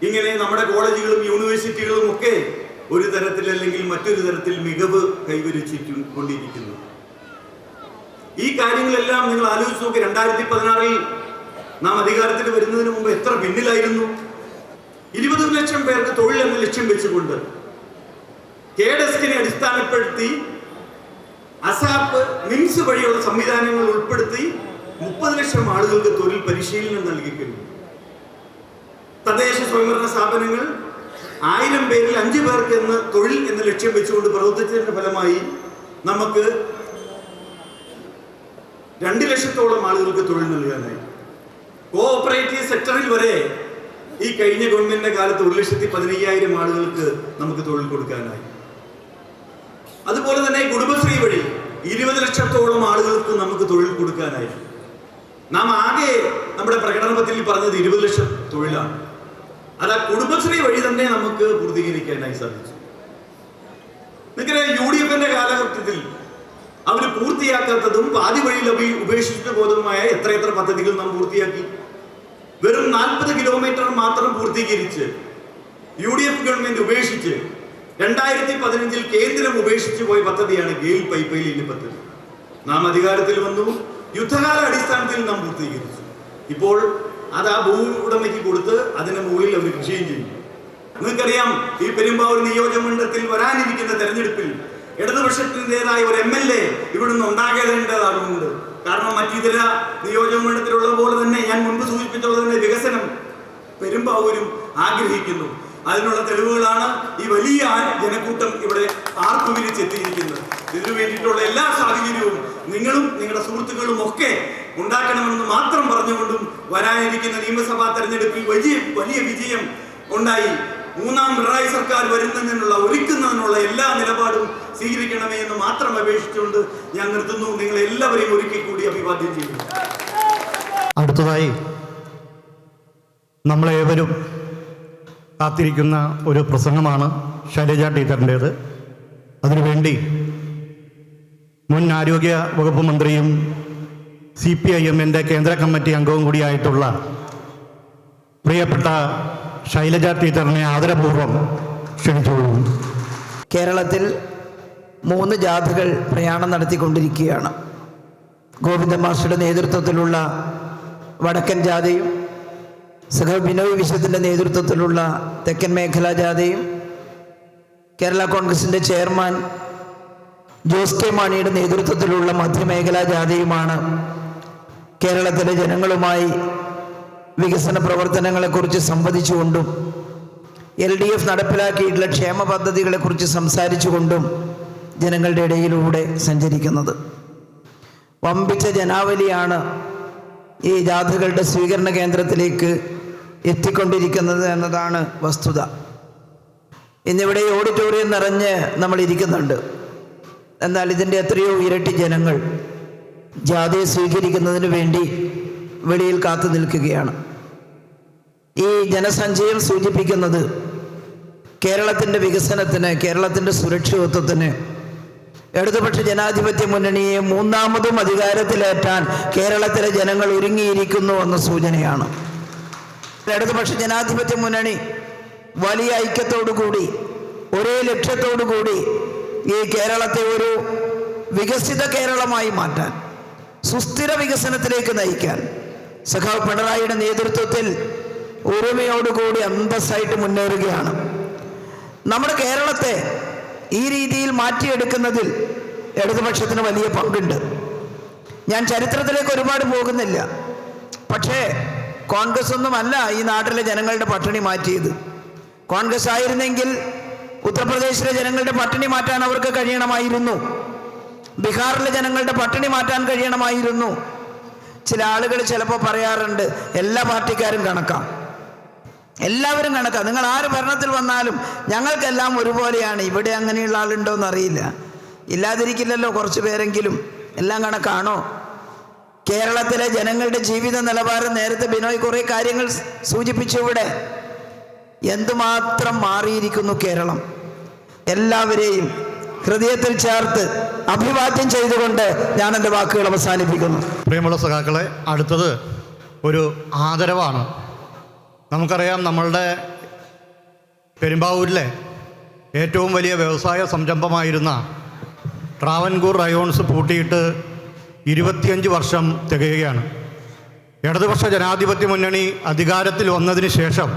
ഇങ്ങനെ നമ്മുടെ കോളേജുകളും യൂണിവേഴ്സിറ്റികളും ഒക്കെ ഒരു തരത്തിൽ അല്ലെങ്കിൽ മറ്റൊരു തരത്തിൽ മികവ് കൈവരിച്ചുകൊണ്ടിരിക്കുന്നു. ഈ കാര്യങ്ങളെല്ലാം നിങ്ങൾ ആലോചിച്ച് നോക്കി. 2016 നാം അധികാരത്തിൽ വരുന്നതിന് മുമ്പ് എത്ര പിന്നിലായിരുന്നു. 20 ലക്ഷം പേർക്ക് തൊഴിൽ എന്ന ലക്ഷ്യം വെച്ചുകൊണ്ട് കെഡെസ്കിനെ അടിസ്ഥാനപ്പെടുത്തി അസാപ്പ് മിംസ് വഴിയുള്ള സംവിധാനങ്ങൾ ഉൾപ്പെടുത്തി 30 ലക്ഷം ആളുകൾക്ക് തൊഴിൽ പരിശീലനം നൽകിക്കുന്നു. തദ്ദേശ സ്വയംഭരണ സ്ഥാപനങ്ങൾ 1000 പേരിൽ 5 പേർക്ക് എന്ന തൊഴിൽ എന്ന ലക്ഷ്യം വെച്ചുകൊണ്ട് പ്രവർത്തിച്ചതിന്റെ ഫലമായി നമുക്ക് 2 ലക്ഷത്തോളം ആളുകൾക്ക് തൊഴിൽ നൽകാനായി. കോഓപ്പറേറ്റീവ് സെക്ടറിൽ വരെ ഈ കഴിഞ്ഞ ഗവൺമെന്റിന്റെ കാലത്ത് 1,15,000 ആളുകൾക്ക് നമുക്ക് തൊഴിൽ കൊടുക്കാനായി. അതുപോലെ തന്നെ കുടുംബശ്രീ വഴി 20 ലക്ഷത്തോളം ആളുകൾക്ക് നമുക്ക് തൊഴിൽ കൊടുക്കാനായി. നാം ആകെ നമ്മുടെ പ്രകടനത്തിൽ പറഞ്ഞത് 20 ലക്ഷം തൊഴിലാണ്. അത് ആ കുടുംബശ്രീ വഴി തന്നെ നമുക്ക് പൂർത്തീകരിക്കാനായി സാധിച്ചു. നിങ്ങൾക്കറിയാം, UDFന്റെ കാലഘട്ടത്തിൽ അവർ പൂർത്തിയാക്കാത്തതും പാതി വഴിയിൽ ഉപേക്ഷിച്ചു പോയതുമായ എത്രയെത്ര പദ്ധതികൾ നാം പൂർത്തിയാക്കി. വെറും 40 കിലോമീറ്റർ മാത്രം പൂർത്തീകരിച്ച് UDF ഗവൺമെന്റ് ഉപേക്ഷിച്ച് 2015 കേന്ദ്രം ഉപേക്ഷിച്ചു പോയ പദ്ധതിയാണ് ഗെയിൽ പൈപ്പ് ലൈൻ പദ്ധതി. നാം അധികാരത്തിൽ വന്നു, യുദ്ധകാല അടിസ്ഥാനത്തിൽ നാം പൂർത്തീകരിച്ചു. ഇപ്പോൾ അത് ആ ഭൂ ഉടമയ്ക്ക് കൊടുത്ത് അതിന് മുകളിൽ അവർ കൃഷിയും ചെയ്യും. നിങ്ങൾക്കറിയാം, ഈ പെരുമ്പാവൂർ നിയോജകമണ്ഡലത്തിൽ വരാനിരിക്കുന്ന തെരഞ്ഞെടുപ്പിൽ ഇടതുപക്ഷത്തിൻ്റെതായ ഒരു MLA ഇവിടുന്ന് ഉണ്ടാകേണ്ടതാകുന്നുണ്ട്. കാരണം മറ്റിതര നിയോജകമണ്ഡലത്തിലുള്ള പോലെ തന്നെ ഞാൻ മുൻപ് സൂചിപ്പിച്ചുള്ളത് തന്നെ വികസനം പെരുമ്പാവൂരും ആഗ്രഹിക്കുന്നു. അതിനുള്ള തെളിവുകളാണ് ഈ വലിയ ജനക്കൂട്ടം ഇവിടെ ആർപ്പുവിരിച്ചെത്തിയിരിക്കുന്നത്. ഇതിനു വേണ്ടിയിട്ടുള്ള എല്ലാ സാഹചര്യവും നിങ്ങളും നിങ്ങളുടെ സുഹൃത്തുക്കളും ഒക്കെ ഉണ്ടാക്കണമെന്ന് മാത്രം പറഞ്ഞുകൊണ്ടും വരാനിരിക്കുന്ന നിയമസഭാ തെരഞ്ഞെടുപ്പിൽ വലിയ വിജയം ഉണ്ടായി 3ാം പിണറായി സർക്കാർ ഒരുക്കുന്നതിനുള്ള എല്ലാ നിലപാടും സ്വീകരിക്കണമേ എന്ന് മാത്രം അപേക്ഷിച്ചുകൊണ്ട് ഞാൻ നിർത്തുന്നു. നിങ്ങൾ എല്ലാവരെയും ഒരിക്കൽ കൂടി അഭിവാദ്യം ചെയ്യുന്നു. അടുത്തതായി നമ്മളേവരും കാത്തിരിക്കുന്ന ഒരു പ്രസംഗമാണ് ശൈലജ ടീച്ചറിൻ്റേത്. അതിനുവേണ്ടി മുൻ ആരോഗ്യ വകുപ്പ് മന്ത്രിയും CPIMന്റെ കേന്ദ്ര കമ്മിറ്റി അംഗവും കൂടിയായിട്ടുള്ള പ്രിയപ്പെട്ട ശൈലജ ടീച്ചറിനെ ആദരപൂർവ്വം ക്ഷണിച്ചോളൂ. കേരളത്തിൽ 3 ജാഥകൾ പ്രയാണം നടത്തിക്കൊണ്ടിരിക്കുകയാണ്. ഗോവിന്ദ മാസ്റ്ററുടെ നേതൃത്വത്തിലുള്ള വടക്കൻ ജാഥയും സഖ ബിനോയ് വിശ്വത്തിൻ്റെ നേതൃത്വത്തിലുള്ള തെക്കൻ മേഖലാ ജാഥയും കേരള കോൺഗ്രസിൻ്റെ ചെയർമാൻ ജോസ് കെ മാണിയുടെ നേതൃത്വത്തിലുള്ള മധ്യമേഖലാ ജാഥയുമാണ് കേരളത്തിലെ ജനങ്ങളുമായി വികസന പ്രവർത്തനങ്ങളെക്കുറിച്ച് സംവദിച്ചുകൊണ്ടും LDF നടപ്പിലാക്കിയിട്ടുള്ള ക്ഷേമ പദ്ധതികളെക്കുറിച്ച് സംസാരിച്ചുകൊണ്ടും ജനങ്ങളുടെ ഇടയിലൂടെ സഞ്ചരിക്കുന്നത്. വമ്പിച്ച ജനാവലിയാണ് ഈ ജാഥകളുടെ സ്വീകരണ കേന്ദ്രത്തിലേക്ക് എത്തിക്കൊണ്ടിരിക്കുന്നത് എന്നതാണ് വസ്തുത. ഇന്നിവിടെ ഈ ഓഡിറ്റോറിയം നിറഞ്ഞ് നമ്മൾ ഇരിക്കുന്നുണ്ട്. എന്നാൽ ഇതിൻ്റെ എത്രയോ ഇരട്ടി ജനങ്ങൾ ജാഥയെ സ്വീകരിക്കുന്നതിന് വേണ്ടി വെളിയിൽ കാത്തു നിൽക്കുകയാണ്. ഈ ജനസഞ്ചയം സൂചിപ്പിക്കുന്നത് കേരളത്തിൻ്റെ വികസനത്തിന്, കേരളത്തിൻ്റെ സുരക്ഷിതത്വത്തിന് ഇടതുപക്ഷ ജനാധിപത്യ മുന്നണിയെ മൂന്നാമതും അധികാരത്തിലേറ്റാൻ കേരളത്തിലെ ജനങ്ങൾ ഒരുങ്ങിയിരിക്കുന്നു എന്ന സൂചനയാണ്. ഇടതുപക്ഷ ജനാധിപത്യ മുന്നണി വലിയ ഐക്യത്തോടുകൂടി ഒരേ ലക്ഷ്യത്തോടുകൂടി ഈ കേരളത്തെ ഒരു വികസിത കേരളമായി മാറ്റാൻ, സുസ്ഥിര വികസനത്തിലേക്ക് നയിക്കാൻ സഖാവ് പിണറായിയുടെ നേതൃത്വത്തിൽ ഒരുമയോടുകൂടി അന്തസ്സായിട്ട് മുന്നേറുകയാണ്. നമ്മുടെ കേരളത്തെ ഈ രീതിയിൽ മാറ്റിയെടുക്കുന്നതിൽ ഇടതുപക്ഷത്തിന് വലിയ പങ്കുണ്ട്. ഞാൻ ചരിത്രത്തിലേക്ക് ഒരുപാട് പോകുന്നില്ല. പക്ഷേ കോൺഗ്രസ് ഒന്നുമല്ല ഈ നാട്ടിലെ ജനങ്ങളുടെ പട്ടിണി മാറ്റിയത്. കോൺഗ്രസ് ആയിരുന്നെങ്കിൽ ഉത്തർപ്രദേശിലെ ജനങ്ങളുടെ പട്ടിണി മാറ്റാൻ അവർക്ക് കഴിയണമായിരുന്നു. ബീഹാറിലെ ജനങ്ങളുടെ പട്ടിണി മാറ്റാൻ കഴിയണമായിരുന്നു. ചില ആളുകൾ ചിലപ്പോൾ പറയാറുണ്ട്, എല്ലാ പാർട്ടിക്കാരും കണക്കാം, എല്ലാവരും കണക്കാം, നിങ്ങൾ ആര് ഭരണത്തിൽ വന്നാലും ഞങ്ങൾക്കെല്ലാം ഒരുപോലെയാണ്. ഇവിടെ അങ്ങനെയുള്ള ആളുണ്ടോ എന്നറിയില്ല. ഇല്ലാതിരിക്കില്ലല്ലോ കുറച്ച് പേരെങ്കിലും. എല്ലാം കണക്കാണോ? കേരളത്തിലെ ജനങ്ങളുടെ ജീവിത നിലവാരം നേരത്തെ ബിനോയ് കുറേ കാര്യങ്ങൾ സൂചിപ്പിച്ചു. ഇവിടെ എന്തുമാത്രം മാറിയിരിക്കുന്നു കേരളം. എല്ലാവരെയും ഹൃദയത്തിൽ ചേർത്ത് അഭിവാദ്യം ചെയ്തുകൊണ്ട് ഞാൻ എൻ്റെ വാക്കുകൾ അവസാനിപ്പിക്കുന്നു. പ്രിയമുള്ള സഖാക്കളെ, അടുത്തത് ഒരു ആദരവാണ്. നമുക്കറിയാം, നമ്മളുടെ പെരുമ്പാവൂരിലെ ഏറ്റവും വലിയ വ്യവസായ സംരംഭമായിരുന്ന ട്രാവൻകൂർ റയോൺസ് പൂട്ടിയിട്ട് 25 വർഷം തികയുകയാണ്. ഇടതുപക്ഷ ജനാധിപത്യ മുന്നണി അധികാരത്തിൽ വന്നതിന് ശേഷം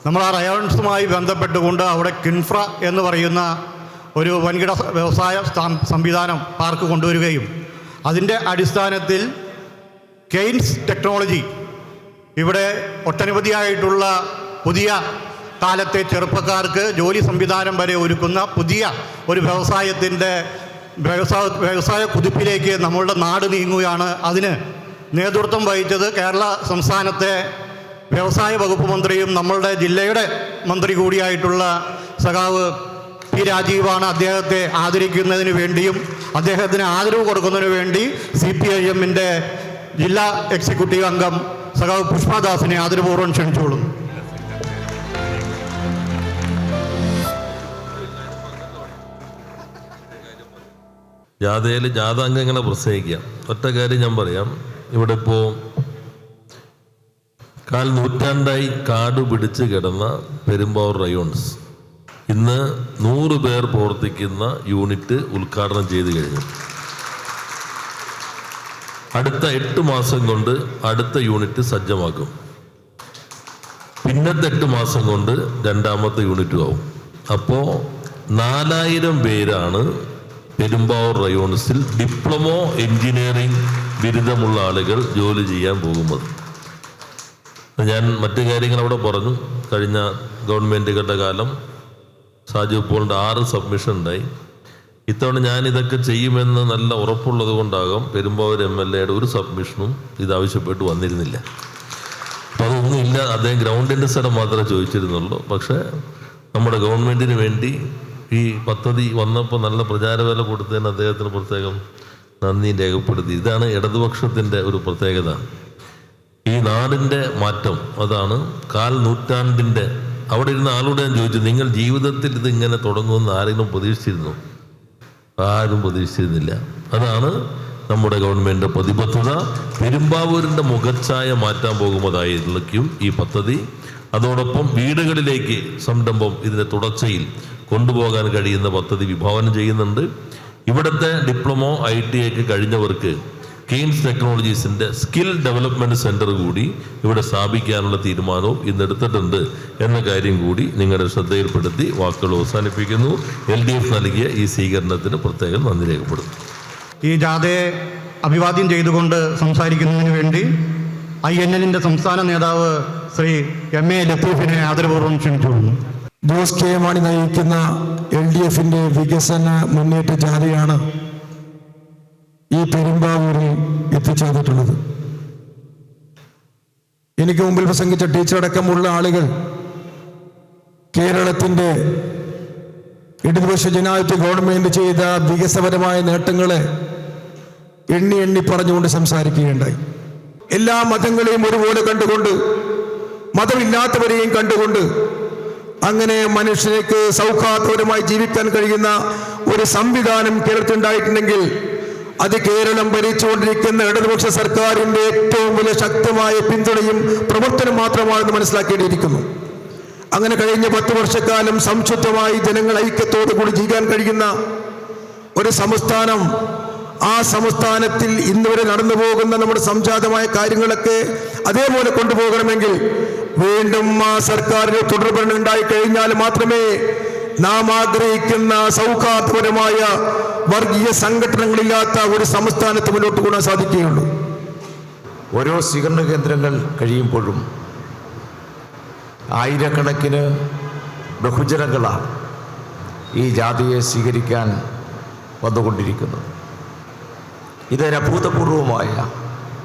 നമ്മൾ ആ റയോൺസുമായി ബന്ധപ്പെട്ടുകൊണ്ട് അവിടെ കിൻഫ്ര എന്ന് പറയുന്ന ഒരു വൻകിട വ്യവസായ സംവിധാനം പാർക്ക് കൊണ്ടുവരികയും അതിൻ്റെ അടിസ്ഥാനത്തിൽ കെയ്ൻസ് ടെക്നോളജി ഇവിടെ ഒട്ടനവധിയായിട്ടുള്ള പുതിയ കാലത്തെ ചെറുപ്പക്കാർക്ക് ജോലി സംവിധാനം വരെ ഒരുക്കുന്ന പുതിയ ഒരു വ്യവസായ കുതിപ്പിലേക്ക് നമ്മളുടെ നാട് നീങ്ങുകയാണ്. അതിന് നേതൃത്വം വഹിച്ചത് കേരള സംസ്ഥാനത്തെ വ്യവസായ വകുപ്പ് മന്ത്രിയും നമ്മളുടെ ജില്ലയുടെ മന്ത്രി കൂടിയായിട്ടുള്ള സഖാവ് പി രാജീവാണ്. അദ്ദേഹത്തെ ആദരിക്കുന്നതിന് വേണ്ടിയും അദ്ദേഹത്തിന് ആദരവ് കൊടുക്കുന്നതിന് വേണ്ടി CPIM-ൻ്റെ ജില്ലാ എക്സിക്യൂട്ടീവ് അംഗം സഖാവ് പുഷ്പദാസിനെ ആദരപൂർവ്വം ക്ഷണിച്ചോളുന്നു. ജാഥയിൽ ജാഥാംഗങ്ങളെ പ്രസംഗിക്കാം. ഒറ്റ കാര്യം ഞാൻ പറയാം. ഇവിടെ ഇപ്പോൾ 1/4 നൂറ്റാണ്ടായി കാട് പിടിച്ച് കിടന്ന പെരുമ്പാവൂർ റയോൺസ് ഇന്ന് 100 പേർ പ്രവർത്തിക്കുന്ന യൂണിറ്റ് ഉദ്ഘാടനം ചെയ്ത് കഴിഞ്ഞു. അടുത്ത 8 മാസം കൊണ്ട് അടുത്ത യൂണിറ്റ് സജ്ജമാക്കും. പിന്നത്തെ 8 മാസം കൊണ്ട് രണ്ടാമത്തെ യൂണിറ്റും ആവും. അപ്പോൾ 4000 പേരാണ് പെരുമ്പാവൂർ റയോൺസിൽ ഡിപ്ലോമോ എഞ്ചിനീയറിംഗ് ബിരുദമുള്ള ആളുകൾ ജോലി ചെയ്യാൻ പോകുന്നത്. ഞാൻ മറ്റു കാര്യങ്ങൾ അവിടെ പറഞ്ഞു. കഴിഞ്ഞ ഗവൺമെൻറ്റുകളുടെ കാലം സാജു പോളിൻ്റെ 6 സബ്മിഷൻ ഉണ്ടായി. ഇത്തവണ ഞാൻ ഇതൊക്കെ ചെയ്യുമെന്ന് നല്ല ഉറപ്പുള്ളത് കൊണ്ടാകാം പെരുമ്പാവൂർ MLA-യുടെ ഒരു സബ്മിഷനും ഇതാവശ്യപ്പെട്ട് വന്നിരുന്നില്ല. അപ്പം അതൊന്നുമില്ല, അദ്ദേഹം ഗ്രൗണ്ടിൻ്റെ സ്ഥലം മാത്രമേ ചോദിച്ചിരുന്നുള്ളൂ. പക്ഷേ നമ്മുടെ ഗവൺമെൻറ്റിന് വേണ്ടി ഈ പദ്ധതി വന്നപ്പോൾ നല്ല പ്രചാരവേല കൊടുത്തതിന് അദ്ദേഹത്തിന് പ്രത്യേകം നന്ദി രേഖപ്പെടുത്തി. ഇതാണ് ഇടതുപക്ഷത്തിൻ്റെ ഒരു പ്രത്യേകത. ഈ നാടിൻ്റെ മാറ്റം അതാണ്. 1/4 നൂറ്റാണ്ടിൻ്റെ അവിടെ ഇരുന്ന ആളോട് ഞാൻ ചോദിച്ചു, നിങ്ങൾ ജീവിതത്തിൽ ഇതിങ്ങനെ തുടങ്ങുമെന്ന് ആരെങ്കിലും പ്രതീക്ഷിച്ചിരുന്നു? ആരും പ്രതീക്ഷിച്ചിരുന്നില്ല. അതാണ് നമ്മുടെ ഗവൺമെൻറ് പ്രതിബദ്ധത. പെരുമ്പാവൂരിൻ്റെ മുഖച്ഛായ മാറ്റാൻ പോകുന്നതായിരിക്കും ഈ പദ്ധതി. അതോടൊപ്പം വീടുകളിലേക്ക് സംരംഭം ഇതിൻ്റെ തുടർച്ചയിൽ കൊണ്ടുപോകാൻ കഴിയുന്ന പദ്ധതി വിഭാവനം ചെയ്യുന്നുണ്ട്. ഇവിടുത്തെ ഡിപ്ലോമോ ITI കഴിഞ്ഞവർക്ക് കെയ്ൻസ് ടെക്നോളജീസിൻ്റെ സ്കിൽ ഡെവലപ്മെൻറ്റ് സെൻറ്റർ കൂടി ഇവിടെ സ്ഥാപിക്കാനുള്ള തീരുമാനവും ഇന്ന് എടുത്തിട്ടുണ്ട് എന്ന കാര്യം കൂടി നിങ്ങളുടെ ശ്രദ്ധയിൽപ്പെടുത്തി വാക്കുകൾ അവസാനിപ്പിക്കുന്നു. LDF നൽകിയ ഈ സ്വീകരണത്തിന് പ്രത്യേകം നന്ദി രേഖപ്പെടുത്തുന്നു. ഈ ജാഥയെ അഭിവാദ്യം ചെയ്തുകൊണ്ട് സംസാരിക്കുന്നതിന് വേണ്ടി INL സംസ്ഥാന നേതാവ് ശ്രീ MA ലത്തീഫിനെ ആദരപൂർവ്വം ക്ഷണിച്ചുകൊള്ളുന്നു. ജോസ് കെ മാണി നയിക്കുന്ന LDF വികസന മുന്നേറ്റ ജാഥയാണ് ഈ പെരുമ്പാവൂരിൽ എത്തിച്ചേർന്നിട്ടുള്ളത്. എനിക്ക് മുമ്പിൽ പ്രസംഗിച്ച ടീച്ചറടക്കമുള്ള ആളുകൾ കേരളത്തിൻ്റെ ഇടതുപക്ഷ ജനാധിപത്യ ഗവൺമെൻറ് ചെയ്ത വികസനപരമായ നേട്ടങ്ങളെ എണ്ണി പറഞ്ഞുകൊണ്ട് സംസാരിക്കുകയുണ്ടായി. എല്ലാ മതങ്ങളെയും ഒരുപോലെ കണ്ടുകൊണ്ട്, മതമില്ലാത്തവരെയും കണ്ടുകൊണ്ട്, അങ്ങനെ മനുഷ്യർക്ക് സൗഹാർദ്ദപരമായി ജീവിക്കാൻ കഴിയുന്ന ഒരു സംവിധാനം കേരളത്തിലുണ്ടായിട്ടുണ്ടെങ്കിൽ അത് കേരളം ഭരിച്ചുകൊണ്ടിരിക്കുന്ന ഇടതുപക്ഷ സർക്കാരിൻ്റെ ഏറ്റവും വലിയ ശക്തമായ പിന്തുണയും പ്രവർത്തനം മാത്രമാണെന്ന് മനസ്സിലാക്കേണ്ടിയിരിക്കുന്നു. അങ്ങനെ കഴിഞ്ഞ 10 വർഷക്കാലം സംശുദ്ധമായി ജനങ്ങൾ ഐക്യത്തോടു കൂടി ജീവിക്കാൻ കഴിയുന്ന ഒരു സംസ്ഥാനം, ആ സംസ്ഥാനത്തിൽ ഇന്നുവരെ നടന്നു പോകുന്ന നമ്മുടെ സംജാതമായ കാര്യങ്ങളൊക്കെ അതേപോലെ കൊണ്ടുപോകണമെങ്കിൽ വീണ്ടും ആ സർക്കാരിന് തുടർഭരണം ഉണ്ടായി കഴിഞ്ഞാൽ മാത്രമേ നാം ആഗ്രഹിക്കുന്ന സൗഹാർദ്ദപരമായ വർഗീയ സംഘടനകളില്ലാത്ത ഒരു സംസ്ഥാനത്ത് മുന്നോട്ട് കൊണ്ടുപോകാൻ സാധിക്കുകയുള്ളൂ. ഓരോ സ്വീകരണ കേന്ദ്രങ്ങൾ കഴിയുമ്പോഴും ആയിരക്കണക്കിന് ബഹുജനങ്ങളാണ് ഈ ജാതിയെ സ്വീകരിക്കാൻ വന്നുകൊണ്ടിരിക്കുന്നത്. ഇതൊരു അഭൂതപൂർവമായ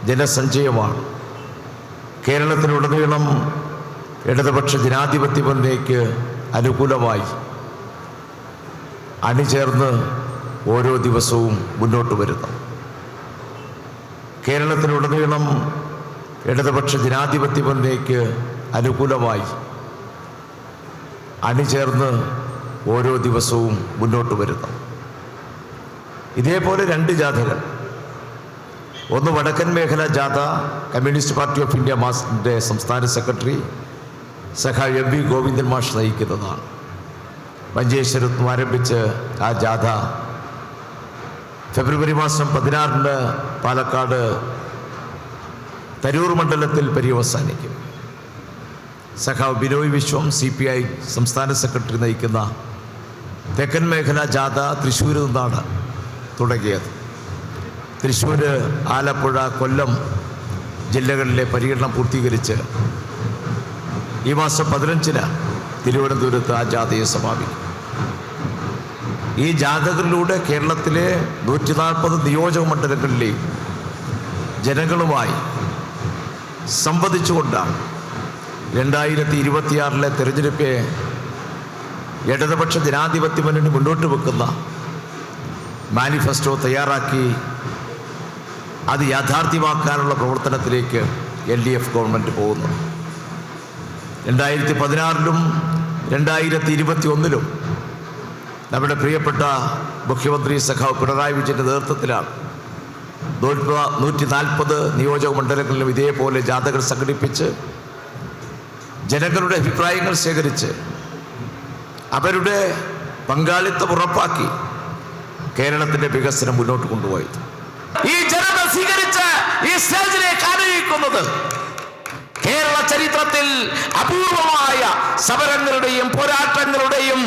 ജനസഞ്ചയമാണ്. കേരളത്തിലുടനീളം ഇടതുപക്ഷ ജനാധിപത്യ മുന്നണിക്ക് അനുകൂലമായി അണിചേർന്ന് ഓരോ ദിവസവും മുന്നോട്ട് വരുന്നു. കേരളത്തിലുടനീളം ഇടതുപക്ഷ ജനാധിപത്യ മുന്നണിക്ക് അനുകൂലമായി അണിചേർന്ന് ഓരോ ദിവസവും മുന്നോട്ട് വരുന്നു. ഇതേപോലെ 2 ജാഥകൾ, ഒന്ന് വടക്കൻ മേഖല ജാഥ കമ്മ്യൂണിസ്റ്റ് പാർട്ടി ഓഫ് ഇന്ത്യ മാസിൻ്റെ സംസ്ഥാന സെക്രട്ടറി സഖാവ് MV ഗോവിന്ദൻ മാഷ് നയിക്കുന്നതാണ്. മഞ്ചേശ്വരത്ത് ആരംഭിച്ച് ആ ജാഥ ഫെബ്രുവരി മാസം 16 പാലക്കാട് തരൂർ മണ്ഡലത്തിൽ പര്യവസാനിക്കും. സഖാവ് ബിനോയ് വിശ്വം CPI സംസ്ഥാന സെക്രട്ടറി നയിക്കുന്ന തെക്കൻ മേഖല ജാഥ തൃശ്ശൂരിൽ നിന്നാണ് തുടങ്ങിയത്. തൃശ്ശൂർ, ആലപ്പുഴ, കൊല്ലം ജില്ലകളിലെ പര്യടനം പൂർത്തീകരിച്ച് ഈ മാസം 15 തിരുവനന്തപുരത്ത് ആ ജാഥയെ സമാപിക്കും. ഈ ജാഥകളിലൂടെ കേരളത്തിലെ 140 നിയോജക മണ്ഡലങ്ങളിലെയും ജനങ്ങളുമായി സംവദിച്ചുകൊണ്ടാണ് 2026 തെരഞ്ഞെടുപ്പ് ഇടതുപക്ഷ ജനാധിപത്യ മുന്നണി മുന്നോട്ട് വെക്കുന്ന മാനിഫെസ്റ്റോ തയ്യാറാക്കി അത് യാഥാർത്ഥ്യമാക്കാനുള്ള പ്രവർത്തനത്തിലേക്ക് LDF ഗവൺമെൻറ് പോകുന്നു. 2016 2021 നമ്മുടെ പ്രിയപ്പെട്ട മുഖ്യമന്ത്രി സഖാവ് പിണറായി വിജയൻ്റെ നേതൃത്വത്തിലാണ് 140 നിയോജക മണ്ഡലങ്ങളിലും ഇതേപോലെ ജാഥകൾ സംഘടിപ്പിച്ച് ജനങ്ങളുടെ അഭിപ്രായങ്ങൾ ശേഖരിച്ച് അവരുടെ പങ്കാളിത്തം ഉറപ്പാക്കി കേരളത്തിൻ്റെ വികസനം മുന്നോട്ട് കൊണ്ടുപോയത്. ഈ ജനത സ്വീകരിച്ച് ഈ സ്റ്റേജിലേക്ക് ആനയിക്കുന്നത് കേരള ചരിത്രത്തിൽ അപൂർവമായ സമരങ്ങളുടെയും പോരാട്ടങ്ങളുടെയും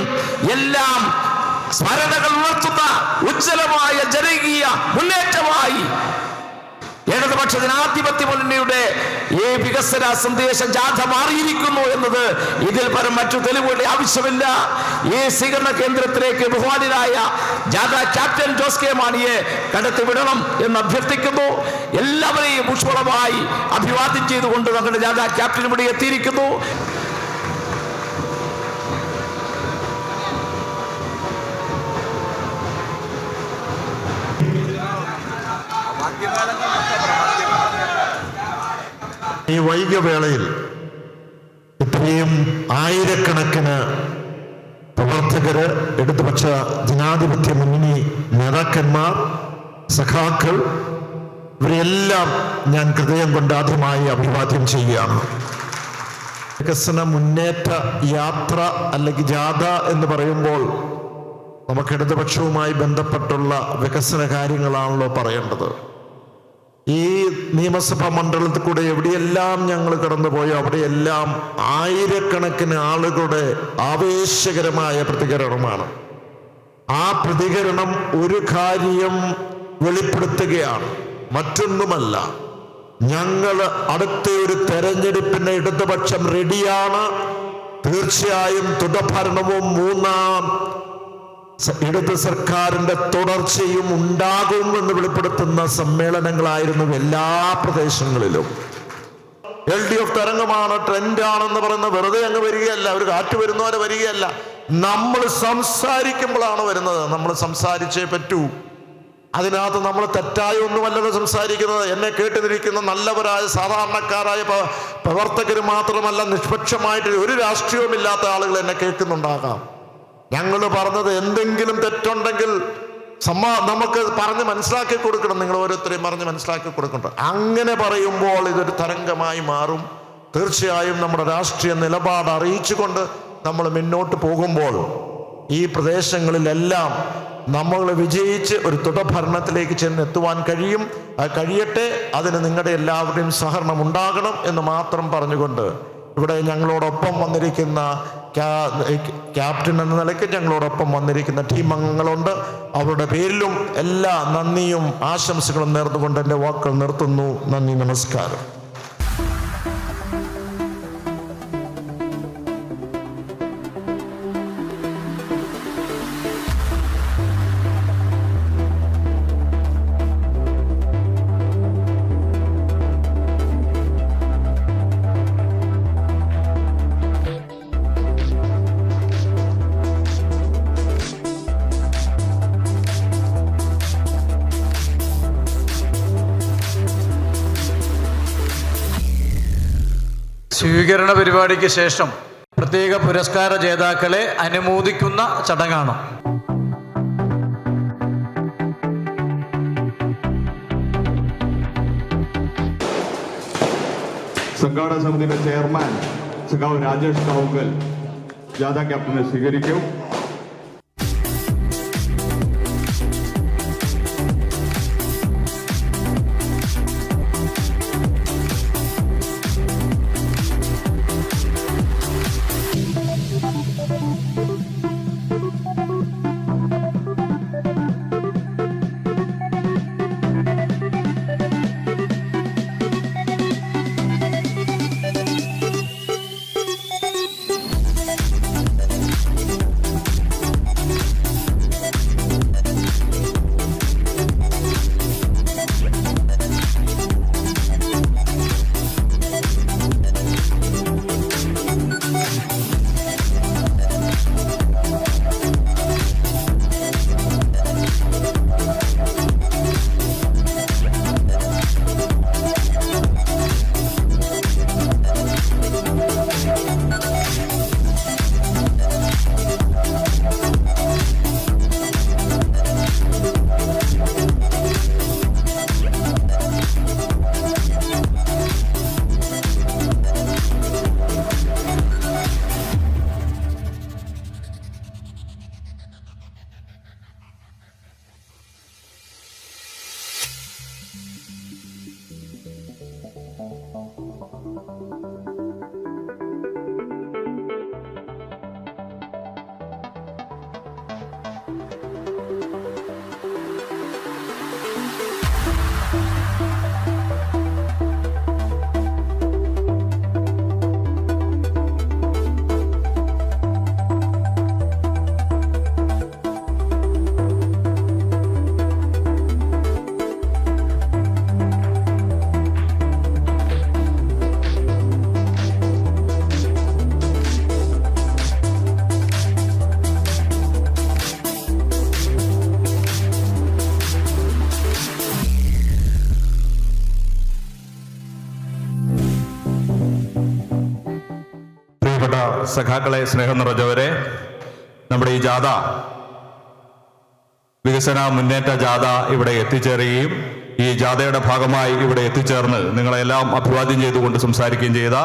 എല്ലാം സ്മരണകൾ ഉണർത്തുന്ന ഉജ്ജ്വലമായ ജനകീയ മുന്നേറ്റമായി ഇടതുപക്ഷ ജനാധിപത്യ മുന്നണിയുടെ ഈ വികസന സന്ദേശ ജാഥ മാറിയിരിക്കുന്നു എന്നത് ഇതിൽ പരം മറ്റു തെളിവുകളുടെ ആവശ്യമില്ല. ഈ സ്വീകരണ കേന്ദ്രത്തിലേക്ക് ബഹുമാനായ ജാഥ ക്യാപ്റ്റൻ ജോസ് കെ മാണിയെ കടത്തിവിടണം എന്ന് അഭ്യർത്ഥിക്കുന്നു. എല്ലാവരെയും ഊഷ്മളമായി അഭിവാദ്യം ചെയ്തുകൊണ്ട് നമ്മുടെ ജാഥ ക്യാപ്റ്റൻ ഇവിടെ എത്തിയിരിക്കുന്നു. ഈ വൈകിയവേളയിൽ ഇത്രയും ആയിരക്കണക്കിന് പ്രവർത്തകര്, ഇടതുപക്ഷ ജനാധിപത്യ മുന്നണി നേതാക്കന്മാർ, സഖാക്കൾ, ഇവരെല്ലാം ഞാൻ ഹൃദയം കൊണ്ട് ആദ്യമായി അഭിവാദ്യം ചെയ്യുകയാണ്. വികസന മുന്നേറ്റ യാത്ര അല്ലെങ്കിൽ ജാഥ എന്ന് പറയുമ്പോൾ നമുക്ക് ഇടതുപക്ഷവുമായി ബന്ധപ്പെട്ടുള്ള വികസന കാര്യങ്ങളാണല്ലോ പറയേണ്ടത്. ഈ നിയമസഭാ മണ്ഡലത്തിൽ കൂടെ എവിടെയെല്ലാം ഞങ്ങൾ കടന്നുപോയോ അവിടെയെല്ലാം ആയിരക്കണക്കിന് ആളുകളുടെ ആവേശകരമായ പ്രതികരണമാണ്. ആ പ്രതികരണം ഒരു കാര്യം വെളിപ്പെടുത്തുകയാണ്, മറ്റൊന്നുമല്ല. ഞങ്ങൾ അടുത്ത ഒരു തെരഞ്ഞെടുപ്പിന് ഇടതുപക്ഷം റെഡിയാണ്. തീർച്ചയായും തുടർഭരണവും മൂന്നാം ഇടത് സർക്കാരിന്റെ തുടർച്ചയും ഉണ്ടാകും എന്ന് വെളിപ്പെടുത്തുന്ന സമ്മേളനങ്ങളായിരുന്നു എല്ലാ പ്രദേശങ്ങളിലും. LDF തരംഗമാണ്, ട്രെൻഡാണെന്ന് പറയുന്ന വെറുതെ അങ്ങ് വരികയല്ല, ഒരു കാറ്റ് വരുന്നവരെ വരികയല്ല. നമ്മൾ സംസാരിക്കുമ്പോഴാണ് വരുന്നത്. നമ്മൾ സംസാരിച്ചേ പറ്റൂ. അതിനകത്ത് നമ്മൾ തെറ്റായ ഒന്നുമല്ലല്ലോ സംസാരിക്കുന്നത്. എന്നെ കേട്ടുനിരിക്കുന്ന നല്ലവരായ സാധാരണക്കാരായ പ്രവർത്തകർ മാത്രമല്ല, നിഷ്പക്ഷമായിട്ട് ഒരു രാഷ്ട്രീയവുമില്ലാത്ത ആളുകൾ എന്നെ കേൾക്കുന്നുണ്ടാകാം. ഞങ്ങൾ പറഞ്ഞത് എന്തെങ്കിലും തെറ്റുണ്ടെങ്കിൽ നമുക്ക് പറഞ്ഞ് മനസ്സിലാക്കി കൊടുക്കണം. നിങ്ങൾ ഓരോരുത്തരെയും പറഞ്ഞ് മനസ്സിലാക്കി കൊടുക്കണം. അങ്ങനെ പറയുമ്പോൾ ഇതൊരു തരംഗമായി മാറും. തീർച്ചയായും നമ്മുടെ രാഷ്ട്രീയ നിലപാട് അറിയിച്ചുകൊണ്ട് നമ്മൾ മുന്നോട്ട് പോകുമ്പോൾ ഈ പ്രദേശങ്ങളിലെല്ലാം നമ്മൾ വിജയിച്ച് ഒരു തുടർഭരണത്തിലേക്ക് ചെന്നെത്തുവാൻ കഴിയും. കഴിയട്ടെ. അതിന് നിങ്ങളുടെ എല്ലാവരുടെയും സഹകരണം ഉണ്ടാകണം എന്ന് മാത്രം പറഞ്ഞുകൊണ്ട് ഇവിടെ ഞങ്ങളോടൊപ്പം വന്നിരിക്കുന്ന ക്യാപ്റ്റൻ എന്ന നിലയ്ക്ക് ഞങ്ങളോടൊപ്പം വന്നിരിക്കുന്ന ടീം അംഗങ്ങളുണ്ട്. അവരുടെ പേരിലും എല്ലാ നന്ദിയും ആശംസകളും നേർന്നുകൊണ്ട് എൻ്റെ വാക്കുകൾ നിർത്തുന്നു. നന്ദി, നമസ്കാരം. സ്വീകരണ പരിപാടിക്ക് ശേഷം പ്രത്യേക പുരസ്കാര ജേതാക്കളെ അനുമോദിക്കുന്ന ചടങ്ങാണ്. സംഘാടക സമിതിയുടെ ചെയർമാൻ സഖാവ് രാജേഷ് കാവുങ്കൽ ജാഥ ക്യാപ്റ്റനെ സ്വീകരിക്കും. സഖാക്കളെ, സ്നേഹം നിറഞ്ഞവരെ, നമ്മുടെ ഈ ജാഥ വികസന മുന്നേറ്റ ജാഥ ഇവിടെ എത്തിച്ചേരുകയും ഈ ജാഥയുടെ ഭാഗമായി ഇവിടെ എത്തിച്ചേർന്ന് നിങ്ങളെല്ലാം അഭിവാദ്യം ചെയ്തുകൊണ്ട് സംസാരിക്കുകയും ചെയ്ത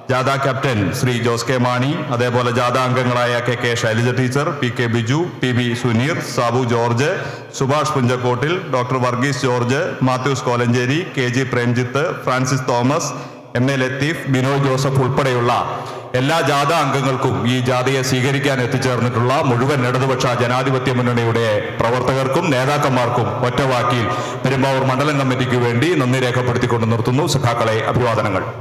ജാഥ ക്യാപ്റ്റൻ ശ്രീ ജോസ് കെ മാണി, അതേപോലെ ജാഥ അംഗങ്ങളായ K Shailaja teacher, P Biju, P Suneer, Sabu George, Subhash Punchakkottil, doctor Varghese George, Mathews Kolenchery, G Premjith, Francis Thomas, Latheef, Binoy Joseph ഉൾപ്പെടെയുള്ള എല്ലാ ജാഥ അംഗങ്ങൾക്കും ഈ ജാഥയെ സ്വീകരിക്കാൻ എത്തിച്ചേർന്നിട്ടുള്ള മുഴുവൻ ഇടതുപക്ഷ ജനാധിപത്യ മുന്നണിയുടെ പ്രവർത്തകർക്കും നേതാക്കന്മാർക്കും ഒറ്റവാക്കിൽ പെരുമ്പാവൂർ മണ്ഡലം കമ്മിറ്റിക്ക് വേണ്ടി നന്ദി രേഖപ്പെടുത്തിക്കൊണ്ട് നിർത്തുന്നു. സഖാക്കളെ, അഭിവാദനങ്ങൾ.